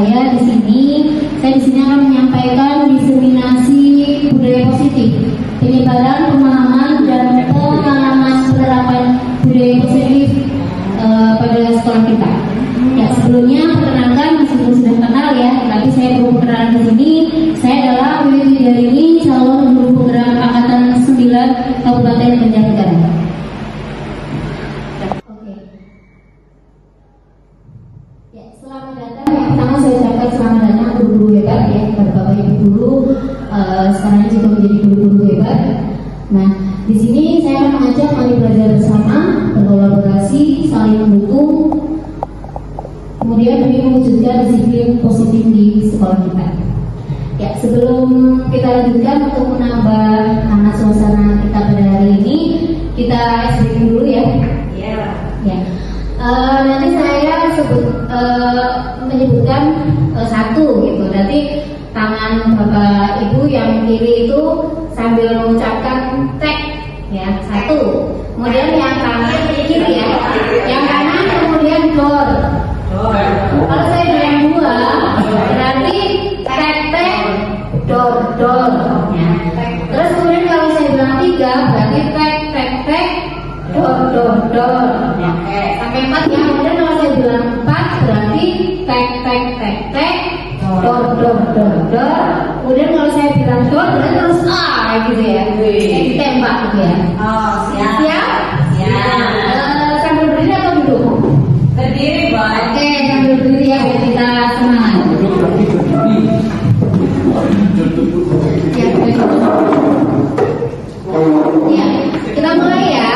Saya di sini akan menyampaikan diseminasi budaya positif, penyebaran pemahaman dan pengalaman penerapan budaya positif pada sekolah kita. Ya, sebelumnya perkenalkan meskipun sudah kenal ya, tapi saya perlu perkenalan di sini. Saya adalah Wiwi Widarini, calon guru program angkatan 9 Kabupaten Banjarnegara. Selamat datang. Yang pertama saya ucapkan selamat datang guru-guru hebat ya, bapak-bapak ibu guru, sekarang juga menjadi guru-guru hebat. Nah, di sini saya akan mengajak mari belajar bersama, berkolaborasi, saling mendukung, kemudian demi mewujudkan disiplin positif di sekolah kita. Ya, sebelum kita lanjutkan untuk menambah hangat suasana kita pada hari ini, kita SBM dulu ya. Ya. Nanti saya menyebutkan satu gitu. Nanti tangan bapak ibu yang kiri itu sambil mengucapkan tek ya, satu. Kemudian yang kanan kiri ya, yang kanan kemudian dor. Kalau saya bilang dua, berarti tek tek dor dor. Ya. Terus kemudian kalau saya bilang tiga, berarti tek tek tek dor dor dor. Ya. Sampai 4 ya. Kemudian kalau saya bilang 4 berarti tek tek tek tek dor dor dor dor. Kemudian kalau saya bilang dor berarti terus gitu ya. Ditembak gitu ya. Oh, siap. Siap? Siap. Sambil berdiri atau duduk? Berdiri, Boy. Oke, sambil berdiri ya biar kita semangat. Ya, kita mulai ya.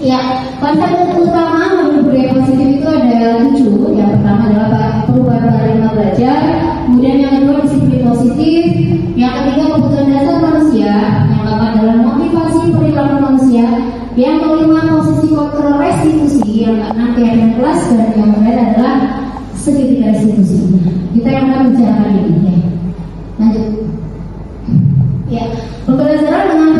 Ya, konsep utama menurut budaya positif itu ada 7. Yang pertama adalah perubahan paradigma belajar, kemudian yang kedua disiplin positif, yang ketiga kebutuhan dasar manusia, yang keempat adalah motivasi perilaku manusia, yang kelima posisi kontrol restitusi, yang keenam keadaan kelas, dan yang terakhir adalah segitiga restitusi. Kita yang akan bicarakan ini ya. Lanjut. Ya, pembelajaran dengan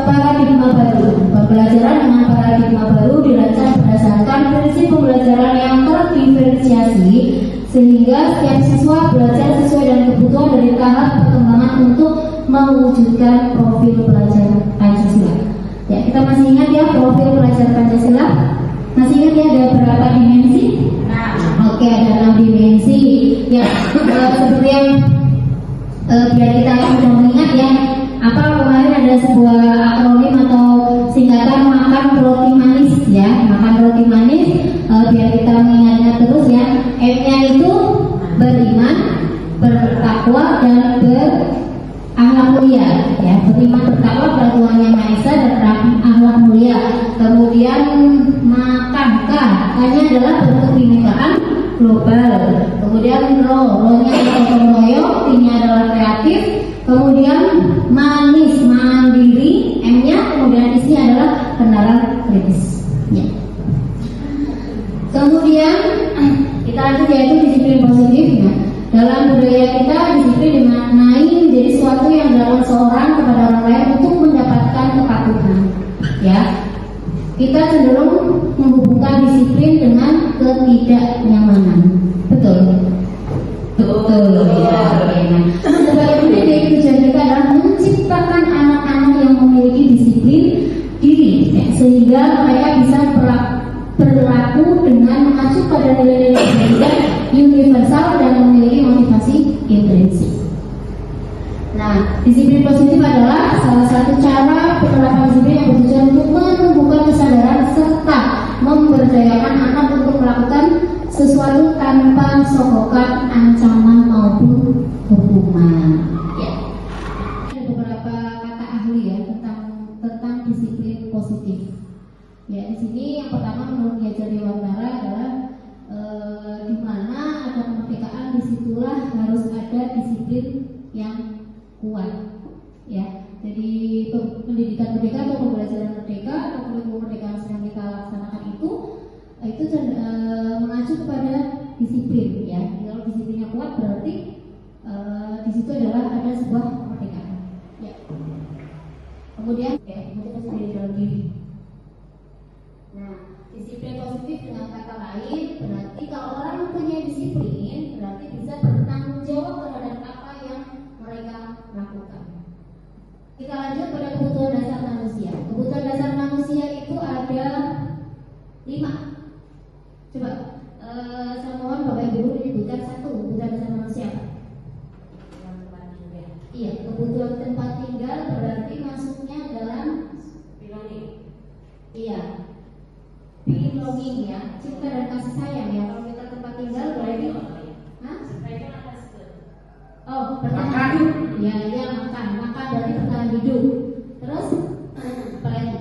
paradigma baru. Pembelajaran dengan paradigma baru dirancang berdasarkan prinsip pembelajaran yang terdiferensiasi, sehingga setiap siswa belajar sesuai dengan kebutuhan dari tahap perkembangan untuk mewujudkan profil pelajar Pancasila. Ya, kita masih ingat ya profil pelajar Pancasila? Masih ingat ya ada berapa dimensi? Oke, ada 6 dimensi. Ya, seperti yang biar kita sudah mengingat ya, apa kemarin ada sebuah akronim atau singkatan makan roti manis ya, makan roti manis, biar kita mengingatnya terus ya. M-nya itu beriman, bertakwa dan berakhlak mulia ya, beriman, bertakwa kepada Tuhan Yang Maha Esa dan berakhlak mulia. Kemudian makan K-nya adalah berkebinekaan global. Kemudian ro-nya gotong royong, T-nya adalah kreatif. Kemudian manis, mandiri, M-nya kemudian isinya adalah kendaraan kritis. Ya. Kemudian kita lanjut yaitu disiplin positif. Ya. Dalam budaya kita disiplin dimaknai menjadi sesuatu yang dilakukan seorang kepada orang lain untuk mendapatkan kepatuhan. Ya. Kita cenderung menghubungkan disiplin dengan ketidaknyamanan. Betul. Ya. Sebagai pendidik, tujuan kita adalah menciptakan anak-anak yang memiliki disiplin diri, ya, sehingga mereka bisa berlaku dengan mengacu pada nilai-nilai universal dan memiliki motivasi intrinsik. Nah, disiplin positif adalah salah satu cara penerapan disiplin yang bertujuan untuk menumbuhkan kesadaran serta memberdayakan anak untuk melakukan sesuatu tanpa sokokan, ancaman maupun hukuman. Ya. Ada beberapa kata ahli ya tentang disiplin positif. Ya, di sini yang pertama menurut Gajah Dewantara adalah di mana ada kemerdekaan disitulah harus ada disiplin yang kuat, ya. Jadi pendidikan merdeka atau pembelajaran merdeka atau kurikulum merdeka yang sedang kita laksanakan itu mengacu kepada disiplin, ya. Kalau disiplinnya kuat berarti di situ adalah ada sebuah kemerdekaan, ya. Kemudian motivasi diri dalam diri. Nah, disiplin positif dengan kata lain berarti kalau orang mempunyai disiplin berarti bisa bertanggung jawab terhadap apa yang mereka lakukan. Kita lanjut pada kebutuhan dasar manusia. Kebutuhan dasar manusia itu ada 5. Coba saya mohon Bapak Ibu menyebutkan satu kebutuhan dasar manusia apa? Iya, kebutuhan tempat tinggal berarti masuknya dalam belonging. Iya, belonging, ya, cinta dan kasih sayang, ya. Kalau kita tempat tinggal berarti, oh, bertahan hidup, ya, makan berarti bertahan hidup. Terus apa lagi?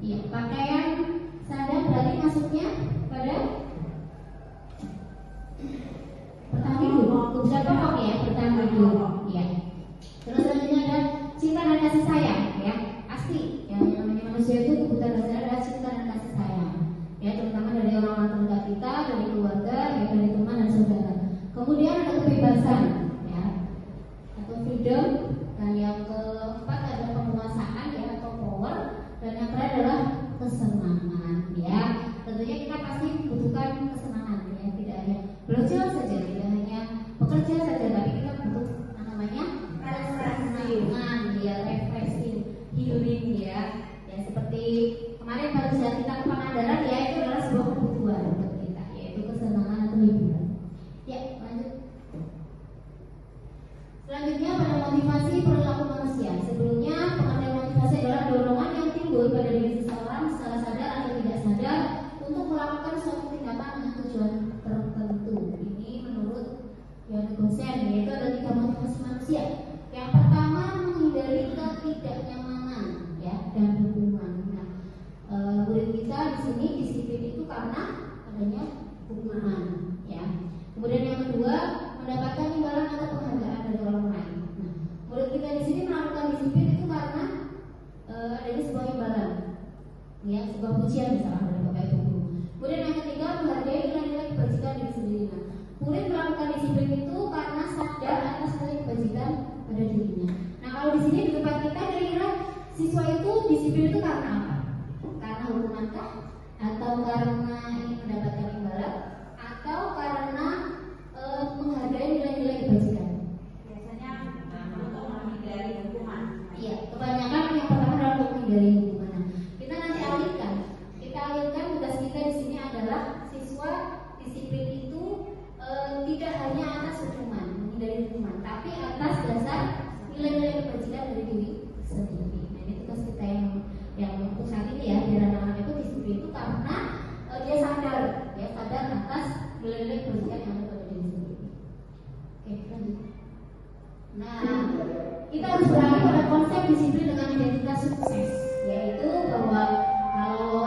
Iya, pakaian, sandal berarti masuknya pada bertahan hidup, kebutuhan pokok, ya, bertahan hidup, ya. Terus selanjutnya ada cinta dan kasih sayang, ya, pasti, ya, yang namanya manusia itu kebutuhan dasar adalah cinta dan kasih sayang, ya, terutama dari orang-orang terdekat kita, dari keluarga, ya, dari teman dan saudara. Kemudian ada kebebasan, ya, atau freedom, dan yang keempat ada penguasaan, ya, atau power, dan yang terakhir adalah kesenangan, ya. Tentunya kita pasti membutuhkan kesenangan, ya, tidak hanya belajar saja, tidak hanya bekerja saja, tapi kita butuh namanya kesenangan, ya, refreshing, healing, ya, seperti kemarin baru saja kita ke Pangandaran, ya, itu adalah sebuah kebutuhan untuk kita, yaitu kesenangan atau hiburan. Ya, lanjut. Selanjutnya pada motivasi perilaku manusia. Sebelumnya pengertian motivasi adalah dorongan yang timbul pada diri seseorang secara sadar atau tidak sadar untuk melakukan suatu tindakan dengan tujuan tertentu. Ini menurut Jan Gosen, yaitu ada 3 motivasi manusia. Yang pertama menghindari ketidaknyamanan, ya, dan hukuman. Nah, murid kita di sini disiplin itu karena adanya hukuman, ya. Kemudian yang kedua mendapatkan imbalan atau penghargaan dari orang lain. Nah, murid kita di sini melakukan disiplin itu karena adanya sebuah imbalan, ya, sebuah pujian misalnya dari Bapak Ibu guru. Kemudian yang ketiga menghargai nilai-nilai kebajikan diri sendiri. Nah, murid melakukan disiplin itu karena sadar atas nilai kebajikan pada dirinya. Nah, kalau di sini di tempat kita kira-kira siswa itu disiplin itu karena apa? Karena hukuman kah? Atau karena ingin mendapatkan imbalan? Atau karena menghargai nilai-nilai kebajikan? Biasanya untuk menghindari hukuman. Iya, kebanyakan yang pertama adalah untuk menghindari hukuman. Nah, kita nanti alihkan. Kita alihkan tugas kita di sini adalah siswa disiplin itu tidak hanya atas hukuman, menghindari hukuman, tapi atas dasar nilai-nilai kebajikan dari diri sendiri. Nah, ini tugas kita yang untuk saat ini, ya, biar anak-anak itu disiplin itu karena dia sadar atas nilai-nilai kebajikan yang ada pada diri sendiri. Oke, lanjut. Nah, kita harus beralih pada konsep disiplin dengan identitas sukses, yaitu bahwa kalau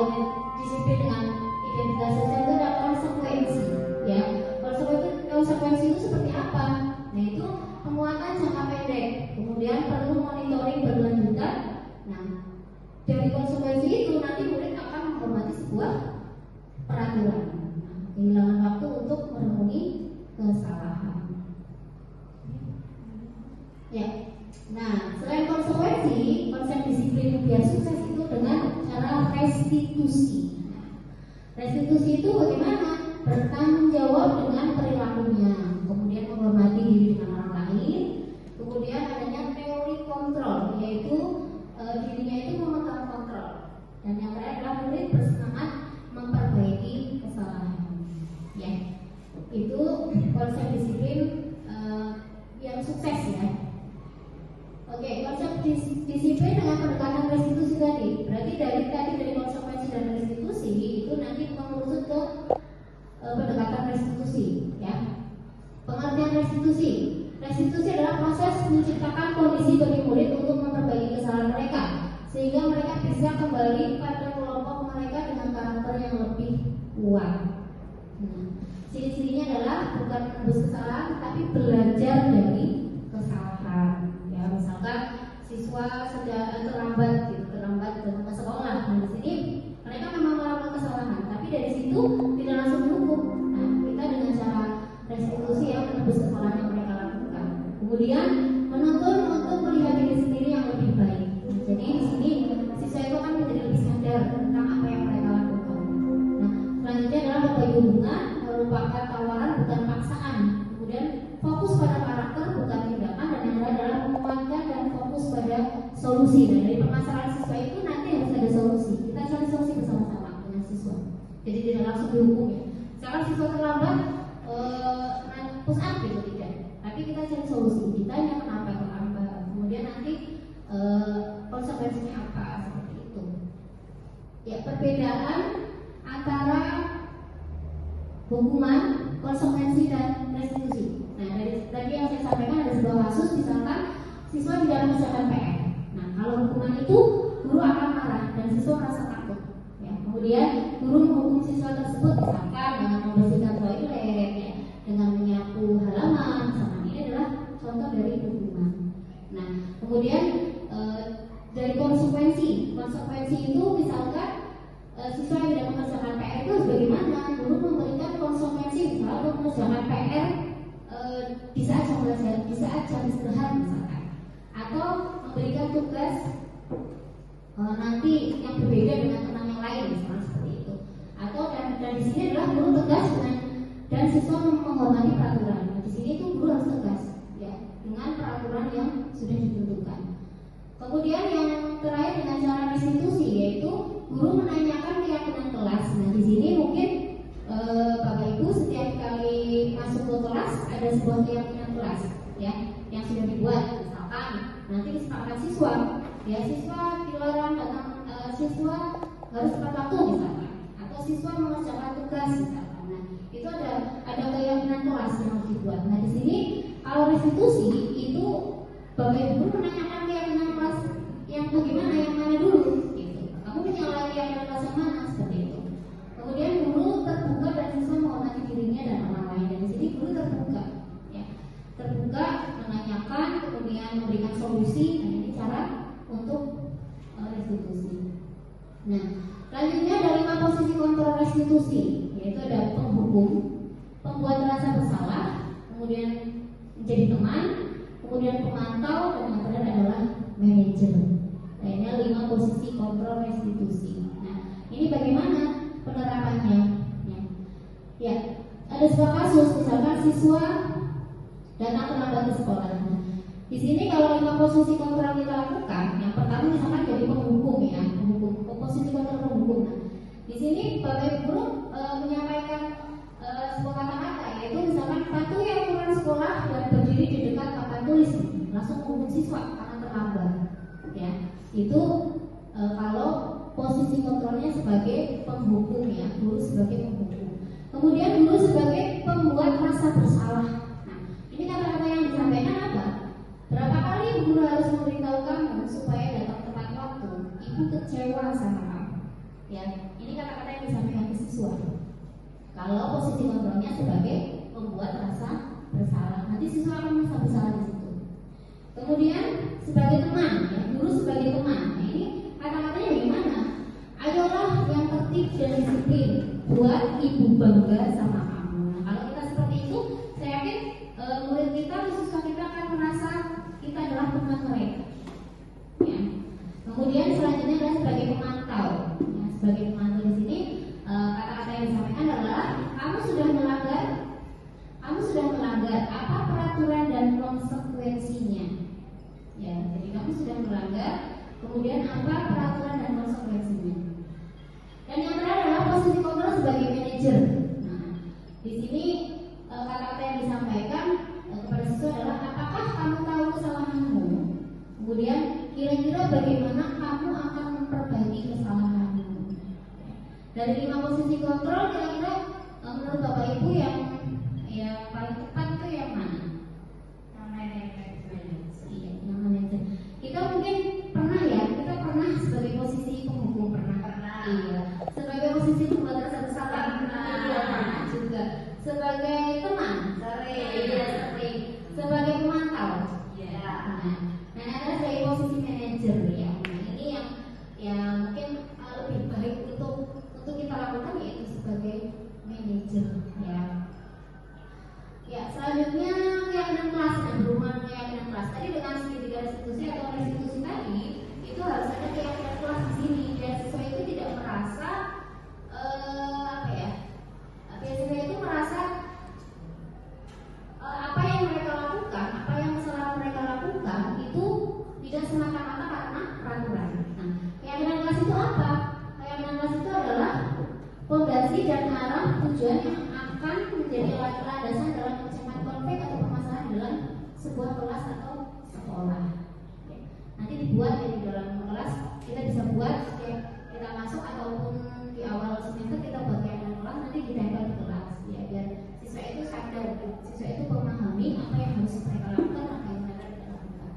disiplin dengan identitas sukses itu ada konsekuensi, ya. Konsekuensi itu seperti apa? Nah, itu penguatan jangka pendek, kemudian perlu monitoring berkelanjutan. Nah, dari konsekuensi itu nanti murid akan menghormati sebuah peraturan. Nah, kehilangan waktu untuk menemui kesalahan. Ya. Nah, selain konsekuensi, konsep disiplin biar sukses itu dengan cara restitusi. Nah, restitusi itu bagaimana? Bertanggung jawab dengan perilakunya, kemudian menghormati diri dengan orang lain, kemudian adanya teori kontrol, yaitu dirinya itu memegang kontrol, dan yang terakhir adalah murid bersemangat memperbaiki kesalahan. Ya, itu konsep disiplin yang sukses, ya. Oke, konsep disiplin dengan pendekatan restitusi tadi. Berarti dari konsekuensi dan restitusi itu nanti mengerucut ke pendekatan restitusi, ya. Pengertian restitusi. Restitusi adalah proses menciptakan kondisi bagi murid untuk memperbaiki kesalahan mereka, sehingga mereka bisa kembali pada kelompok mereka dengan karakter yang lebih kuat. Nah, ciri-cirinya adalah bukan menebus kesalahan, tapi belajar dari siswa sudah terlambat datang ke sekolah. Nah, di sini mereka memang melakukan kesalahan, tapi dari situ tidak langsung dihukum. Nah, kita dengan cara restitusi yang menebus kesalahan yang mereka lakukan. Kemudian menuntun untuk melihat diri sendiri yang lebih baik. Nah, jadi di sini siswa itu kan menjadi lebih sadar tentang apa yang mereka lakukan. Nah, selanjutnya adalah membagi hubungan merupakan tawaran bukan paksaan. Kemudian fokus pada karakter bukan tindakan, dan yang adalah menguatkan dan fokus pada solusi. Dan dari permasalahan siswa itu nanti harus ada solusi. Kita cari solusi bersama-sama dengan siswa. Jadi tidak langsung dihukum ya. Misalkan siswa terlambat push up gitu tidak. Tapi kita cari solusi. Ditanya kenapa terlambat. Kemudian nanti konsekuensinya apa seperti itu. Ya, perbedaan antara hukuman, konsekuensi dan restitusi. Nah, dari tadi yang saya sampaikan ada sebuah kasus, misalkan siswa tidak mengerjakan PR. Nah, kalau hukuman itu guru akan marah dan siswa merasa takut. Ya, kemudian guru menghukum siswa tersebut misalkan dengan membersihkan toilet, ya, dengan menyapu halaman, sama ini adalah contoh dari hukuman. Nah, kemudian dari konsekuensi itu misalkan siswa yang tidak mengerjakan PR itu bagaimana? Guru memberikan konsekuensi misalnya untuk mengerjakan PR di saat jam belajar, di saat jam istirahat misalkan, atau memberikan tugas nanti yang berbeda dengan teman yang lain misalnya seperti itu. Atau dan di sini adalah guru tegas dan siswa menghormati peraturan. Nah, di sini itu guru harus tegas ya dengan peraturan yang sudah ditentukan. Kemudian yang terakhir dengan cara restitusi, yaitu guru menanyakan keyakinan kelas. Nah, di sini mungkin Bapak Ibu setiap kali masuk ke kelas ada sebuah keyakinan kelas ya yang sudah dibuat. Misalkan nanti disepakati siswa, ya siswa dilarang datang, siswa harus tepat waktu misalkan, atau siswa mengerjakan tugas misalkan. Nah, itu ada keyakinan kelas yang harus dibuat. Nah, di sini kalau restitusi itu Bapak Ibu menanyakan keyakinan kelas yang bagaimana, yang mana dulu gitu. Kamu menyalahi keyakinan kelas yang mana seperti itu. Kemudian guru terbuka dan siswa menghormati dirinya dan orang lain. Dan di sini guru terbuka, ya, terbuka menanyakan, kemudian memberikan solusi. Nah, ini cara untuk restitusi. Nah, selanjutnya ada 5 posisi kontrol restitusi, yaitu ada penghukum, pembuat rasa bersalah, kemudian menjadi teman, kemudian pemantau, dan yang terakhir adalah manajer. Nah, ini 5 posisi kontrol restitusi. Nah, ini bagaimana penerapannya? Ya, ada sebuah kasus, misalkan siswa datang terlambat ke sekolah. Nah, di sini kalau 5 posisi kontrol kita lakukan, yang pertama misalkan jadi penghukum ya, posisi kontrol penghukum. Nah, di sini Bapak Ibu Guru menyampaikan sebuah kata-kata, yaitu misalkan patuhi aturan sekolah dan berdiri di dekat papan tulis, langsung menghukum siswa karena terlambat. Ya, itu kalau posisi kontrolnya sebagai penghukum ya, guru sebagai penghukum. Kemudian guru sebagai pembuat rasa bersalah. Nah, ini kata-kata yang disampaikan apa? Berapa kali guru harus memberitahu kamu supaya datang tepat waktu? Ibu kecewa sama kamu. Ya, ini kata-kata yang disampaikan ke siswa. Kalau posisi kontrolnya sebagai pembuat rasa bersalah, nanti siswa akan merasa bersalah di situ. Kemudian sebagai teman, ya, guru sebagai teman. Nah, ini kata-katanya bagaimana? Ayolah yang tertib dan disiplin, buat ibu bangga sama kamu. Nah, kalau kita seperti itu, saya yakin murid kita, siswa kita akan merasa kita adalah teman mereka. Ya. Kemudian selanjutnya adalah sebagai pemantau. Ya, sebagai pemantau di sini kata-kata yang disampaikan adalah kamu sudah melanggar apa peraturan dan konsekuensinya. Ya, jadi kamu sudah melanggar, kemudian apa peraturan dan konsekuensinya. Dan yang terakhir adalah posisi kontrol sebagai manajer. Nah, di sini kata-kata yang disampaikan kepada siswa adalah apakah kamu tahu kesalahanmu? Kemudian kira-kira bagaimana kamu akan memperbaiki kesalahanmu? Dari 5 posisi kontrol, kira-kira menurut Bapak Ibu yang paling tepat itu yang mana? Yang manajer. Iya, yang manajer. Kita mungkin pernah sebagai posisi penghukum pernah. Iya. Sebagai posisi pembuat rasa bersalah pernah juga. Sebagai teman sering. Sebagai pemantau. Iya. Nah, ada sebagai posisi manajer. atau restitusi tadi itu harus ada keyakinan kelas di sini, dan siswa itu tidak merasa apa ya, biasanya itu merasa apa yang mereka lakukan, apa yang salah mereka lakukan itu tidak semata-mata karena peraturan. Nah, keyakinan kelas itu apa? Keyakinan kelas itu adalah fondasi dan arah tujuan yang akan menjadi landasan dalam pecahan konflik atau permasalahan dalam sebuah kelas atau sekolah. Nanti dibuat ya di dalam kelas, kita bisa buat ya, kita masuk ataupun di awal semester kita buat keyakinan kelas, nanti ditempel di kelas ya, biar siswa itu sadar, siswa itu memahami apa yang harus mereka lakukan, apa yang mereka tidak lakukan.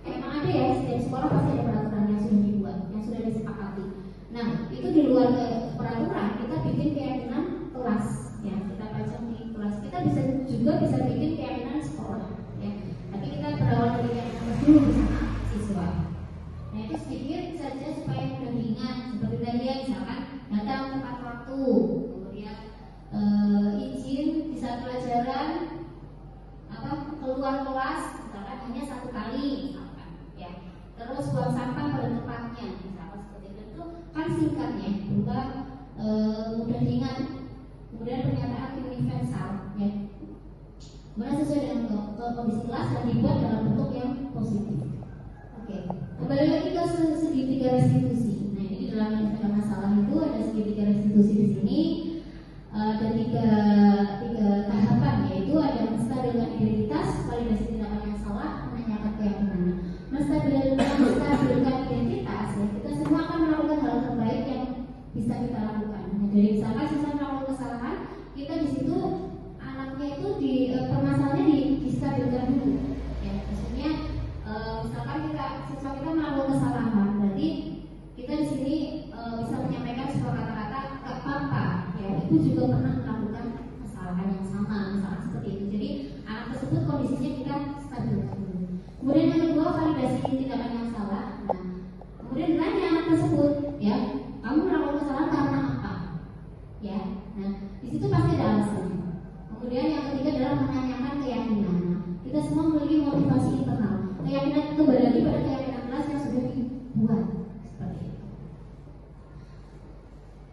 Emang ada ya, setiap sekolah pasti ada peraturan yang sudah dibuat, yang sudah disepakati. Nah, itu di luar peraturan kita bikin keyakinan kelas ya, kita pajang di kelas. Kita juga bisa bikin keyakinan sekolah ya. Tapi kita berawal dari keyakinan kelas dulu bersama siswa. Nah, itu sedikit saja supaya mudah diingat. Seperti tadi ya, misalkan datang tepat waktu, kemudian izin di saat pelajaran keluar kelas misalkan hanya 1 kali misalkan ya. Terus buang sampah pada tempatnya misalkan seperti itu kan singkat ya, berupa mudah diingat. Kemudian pernyataan universal ya, kemudian sesuai dengan kondisi kelas dan dibuat dalam bentuk yang positif. Oke, kembali lagi ke segitiga restitusi. Nah, ini dalam yang ada masalah itu ada segitiga restitusi di sini. Ada tiga tahapan, yaitu ada menstabilkan identitas, validasi tindakan yang salah, menanyakan keyakinan. Menstabilkan identitas ya, kita semua akan melakukan hal terbaik yang bisa kita lakukan. Nah, dari misalkan siswa melakukan kesalahan, kita di situ anaknya itu permasalahannya distabilkan dulu. Ya, maksudnya misalkan siswa kita melakukan kesalahan, berarti kita di sini bisa menyampaikan sebuah kata-kata gak apa-apa. Ya, itu juga pernah melakukan kesalahan yang sama, misalkan seperti itu. Jadi anak tersebut kondisinya kita stabilkan dulu. Kemudian yang kedua, validasi tindakan yang salah. Nah, kemudian nanya anak tersebut, ya, kamu melakukan kesalahan karena apa? Ya, nah di situ pasti ada alasannya. Kemudian yang ketiga adalah menanyakan keyakinan. Nah, kita semua memiliki motivasi internal. Keyakinan kembali lagi pada keyakinan kelas yang sudah dibuat seperti itu.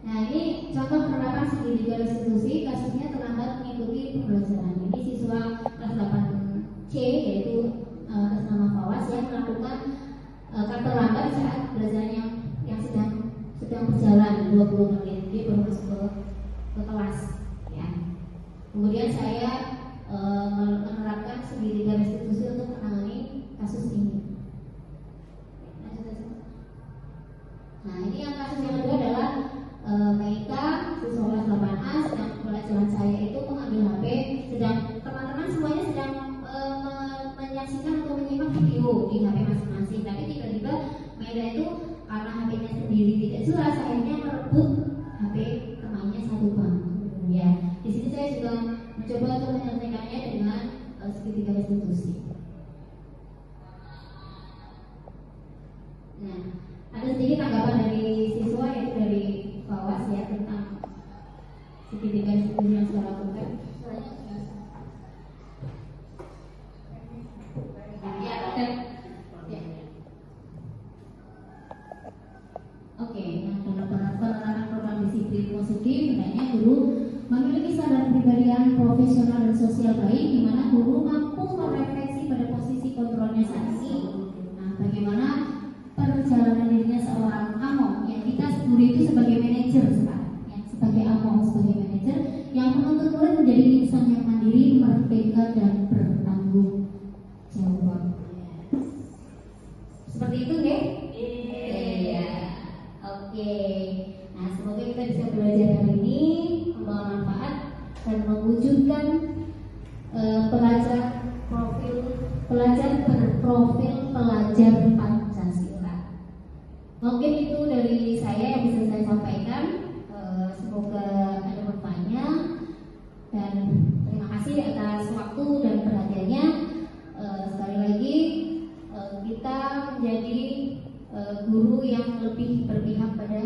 Nah, ini contoh penerapan segitiga restitusi, kasusnya terlambat mengikuti pembelajaran. Ini siswa kelas 8C yaitu atas nama Fawas yang melakukan terlambat saat pembelajaran yang sedang berjalan 20 menit. Dia baru masuk ke kelas ya. Kemudian saya menerapkan segitiga restitusi untuk menangani kasus ini. Nah, ini yang kasus yang kedua adalah Meika, siswa kelas 8A, sedang pelajaran saya itu mengambil HP, sedang teman-teman semuanya sedang menyaksikan atau menyimak video di HP masing-masing. Tapi tiba-tiba Meika itu karena HP-nya sendiri tidak jelas, akhirnya merebut HP temannya satu bangku. Ya, di sini saya juga mencoba untuk menyelesaikannya dengan segitiga restitusi. Nah, ada sedikit tanggapan dari siswa yaitu dari Fawas ya tentang segitiga restitusi yang saya lakukan. Oke, nah dalam penerapan program disiplin positif, hendaknya guru memiliki sadar kepribadian profesional dan sosial baik, di mana guru mampu merefleksi pada posisi kontrolnya saat ini. Nah, bagaimana perjalanan dirinya seorang among yang kita guru itu sebagai manajer sekarang, ya, sebagai among, sebagai manajer yang menuntut murid menjadi insan yang mandiri, merdeka dan bertanggung jawab. Seperti itu, deh. Iya. Oke. Nah, semoga kita bisa belajar hari ini, membawa manfaat dan mewujudkan pelajar berprofil pelajar Pancasila. Mungkin itu dari saya yang bisa saya sampaikan. Semoga ada manfaatnya dan terima kasih atas waktu dan perhatiannya. Sekali lagi kita menjadi guru yang lebih berpihak pada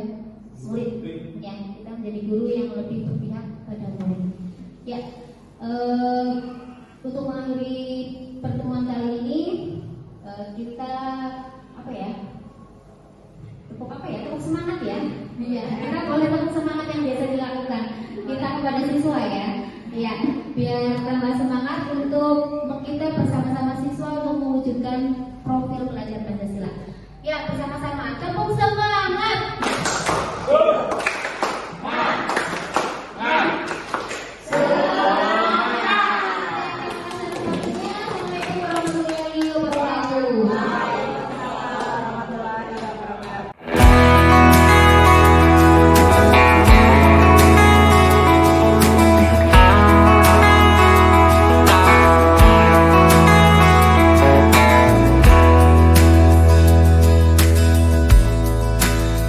murid, ya, kita menjadi guru yang lebih berpihak pada murid. Ya, untuk mengakhiri pertemuan kali ini kita Iya, karena boleh tepuk semangat yang biasa dilakukan kita kepada siswa ya. Iya, biar tambah semangat untuk kita bersama-sama siswa untuk mewujudkan profil pelajar Pancasila. Ya, bersama-sama tepuk semangat.